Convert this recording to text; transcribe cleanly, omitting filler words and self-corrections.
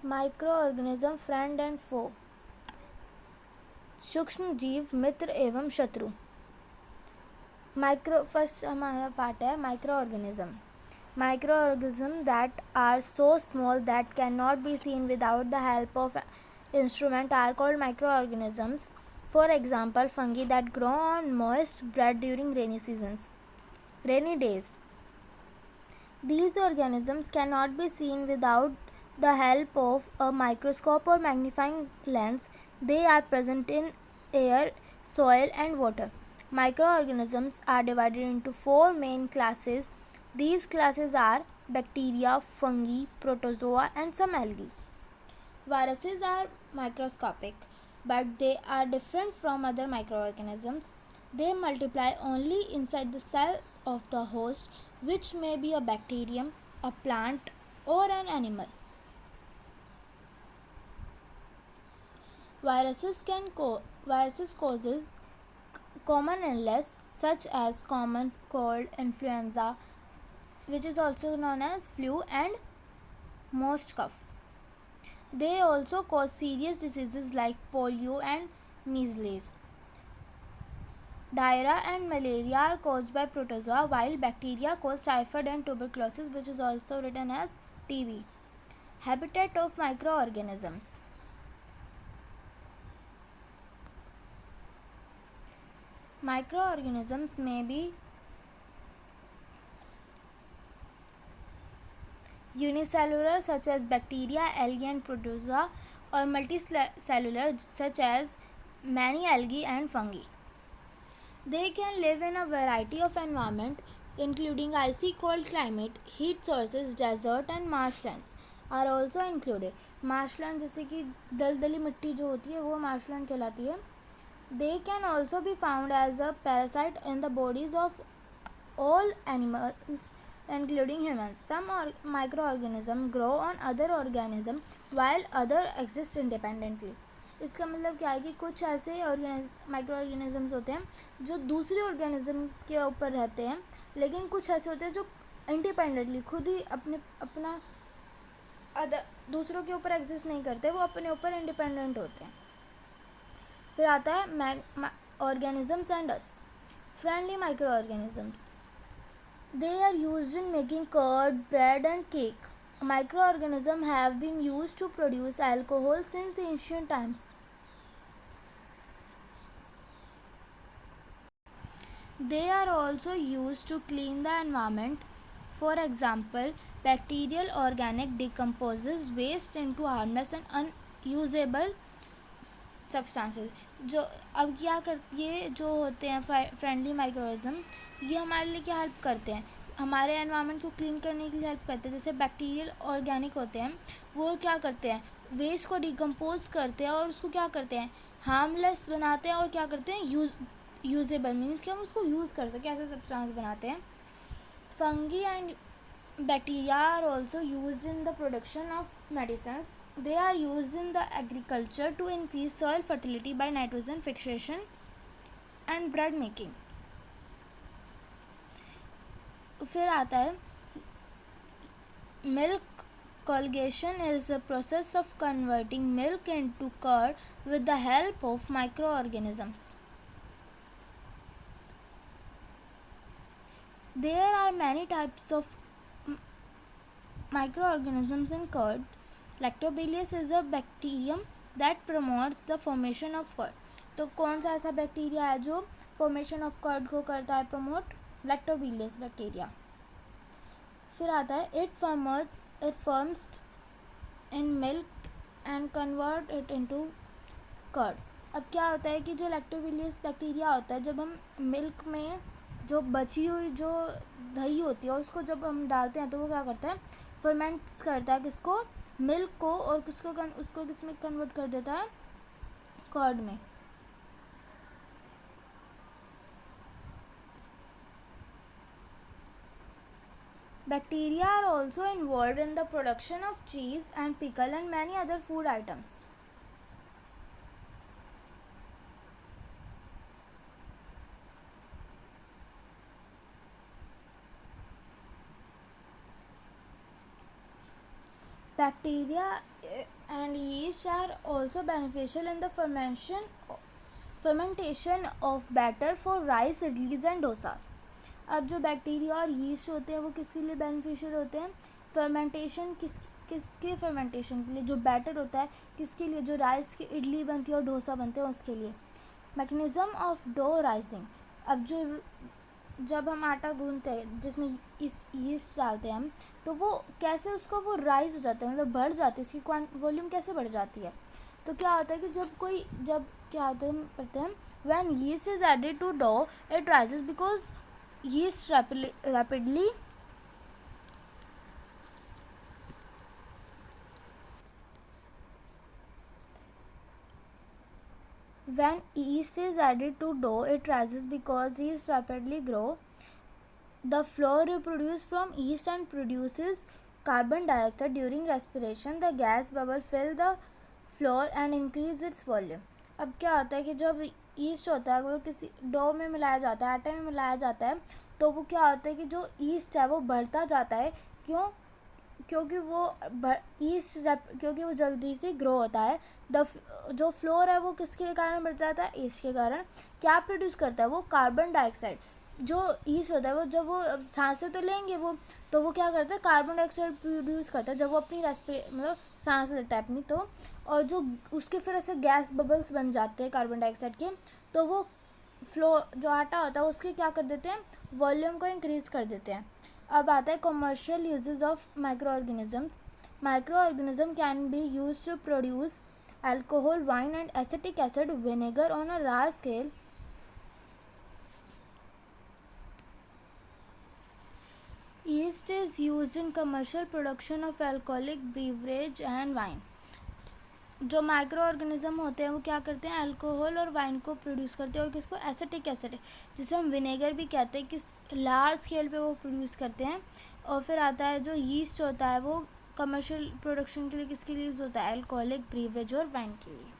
Microorganism friend and फो, सूक्ष्म जीव मित्र एवं शत्रु। फर्स्ट हमारा पार्ट है microorganism. Microorganisms that are so small that cannot be seen without the help of instrument are called microorganisms. For example, fungi that grow on moist bread during rainy days. These organisms cannot be seen without the help of a microscope or magnifying lens. They are present in air, soil, and water. Microorganisms are divided into four main classes. These classes are bacteria, fungi, protozoa, and some algae. Viruses are microscopic, but they are different from other microorganisms. They multiply only inside the cell of the host, which may be a bacterium, a plant, or an animal. Viruses causes common illness such as common cold, influenza, which is also known as flu, and most cough. They also cause serious diseases like polio and measles. Diarrhea and malaria are caused by protozoa, while bacteria cause typhoid and tuberculosis, which is also written as TB. Habitat of microorganisms. Microorganisms may be unicellular such as bacteria, algae, and protozoa, or multicellular such as many algae and fungi. They can live in a variety of environment including icy cold climate, heat sources, desert, and marshlands are also included. Marshland जैसे कि दलदली मिट्टी जो होती है वो marshland कहलाती है. They can also be found as a parasite in the bodies of all animals including humans. Some microorganisms grow on other organisms while others exist independently. इसका मतलब क्या है कि कुछ ऐसे माइक्रोऑर्गेनिजम्स होते हैं जो दूसरे ऑर्गेनिजम्स के ऊपर रहते हैं, लेकिन कुछ ऐसे होते हैं जो इंडिपेंडेंटली खुद ही अपना दूसरों के ऊपर एग्जिस्ट नहीं करते, वो अपने ऊपर इंडिपेंडेंट होते हैं. फिर आता है organisms and us. Friendly microorganisms. They are used in making curd, bread, and cake. Microorganisms have been used to produce alcohol since ancient times. They are also used to clean the environment. For example, bacterial organic decomposes waste into harmless and unusable substances. जो अब ये जो होते हैं friendly microorganism, ये हमारे लिए क्या हेल्प करते हैं, हमारे एनवायरनमेंट को क्लीन करने के लिए हेल्प करते हैं. जैसे बैक्टीरियल ऑर्गेनिक होते हैं, वो क्या करते हैं, वेस्ट को डिकम्पोज करते हैं और उसको क्या करते हैं, हार्मलेस बनाते हैं और क्या करते हैं, यूजेबल मीन्स कि हम उसको यूज़ कर सकें, ऐसे सब्सटेंस बनाते हैं. Fungi and bacteria are also use in the production of medicines. They are used in the agriculture to increase soil fertility by nitrogen fixation and bread making. फिर आता है milk coagulation is a process of converting milk into curd with the help of microorganisms. There are many types of microorganisms in curd. Lactobacillus is a bacterium that promotes the formation of curd. तो कौन सा ऐसा bacteria है जो formation of curd को करता है promote? Lactobacillus bacteria. फिर आता है it forms in milk and convert it into curd. अब क्या होता है कि जो लैक्टोबैसिलस बैक्टीरिया होता है, जब हम मिल्क में जो बची हुई जो दही होती है उसको जब हम डालते हैं तो वो क्या करता है, फर्मेंट करता है किसको, मिल्क को, और उसको किस में कन्वर्ट कर देता है, कर्ड में. Bacteria are also involved in the production of cheese and pickle and many other food items. Bacteria and yeast are also beneficial in the fermentation of batter for rice, idlis and dosas. अब जो bacteria और yeast होते हैं वो किसके लिए beneficial होते हैं? फर्मेंटेशन किसके फर्मेंटेशन के लिए? जो बैटर होता है किसके लिए? जो राइस की इडली बनती है और डोसा बनते हैं उसके लिए. Mechanism of dough rising. अब जब हम आटा गूंथते हैं जिसमें यीस्ट डालते हैं हम, तो वो कैसे उसका वो राइज हो जाता है, मतलब बढ़ जाती है, उसकी वॉल्यूम कैसे बढ़ जाती है? तो क्या होता है कि जब क्या होता है पढ़ते हैं, when yeast is added to dough it rises because yeast rapidly when yeast is added to dough it rises because yeast rapidly grow. The flour reproduces from yeast and produces carbon dioxide during respiration. The gas bubble fill the flour and increase its volume. अब क्या होता है कि जब east होता है वो किसी डो में मिलाया जाता है, आटे में मिलाया जाता है, तो वो क्या होता है कि जो ईस्ट है वो बढ़ता जाता है. क्यों? क्योंकि वो जल्दी से ग्रो होता है. जो फ्लोर है वो किसके कारण बढ़ जाता है? ईस्ट के कारण. क्या प्रोड्यूस करता है वो? Carbon dioxide. जो ईस्ट होता है वो जब वो सांसें तो लेंगे वो, तो वो क्या करता है? कार्बन डाइऑक्साइड प्रोड्यूस करता है जब वो अपनी मतलब सांस लेता है अपनी, तो और जो उसके फिर ऐसे गैस बबल्स बन जाते हैं कार्बन डाइऑक्साइड के, तो वो जो आटा होता है उसके क्या कर देते हैं? वॉल्यूम को इंक्रीज कर देते हैं. अब आता है commercial uses of micro organism. Micro organism can be use to produce alcohol, wine and acetic acid, vinegar on a large scale. Yeast is used in commercial production of alcoholic beverage and wine. जो micro organism होते हैं वो क्या करते हैं? Alcohol और wine को produce करते हैं. और किसको? एसिटिक एसिड, जिसे हम विनेगर भी कहते हैं, किस लार्ज स्केल पे वो प्रोड्यूस करते हैं. और फिर आता है जो यीस्ट होता है वो कमर्शियल प्रोडक्शन के लिए किसके लिए यूज़ होता है? अल्कोहलिक बेवरेज और वाइन के लिए.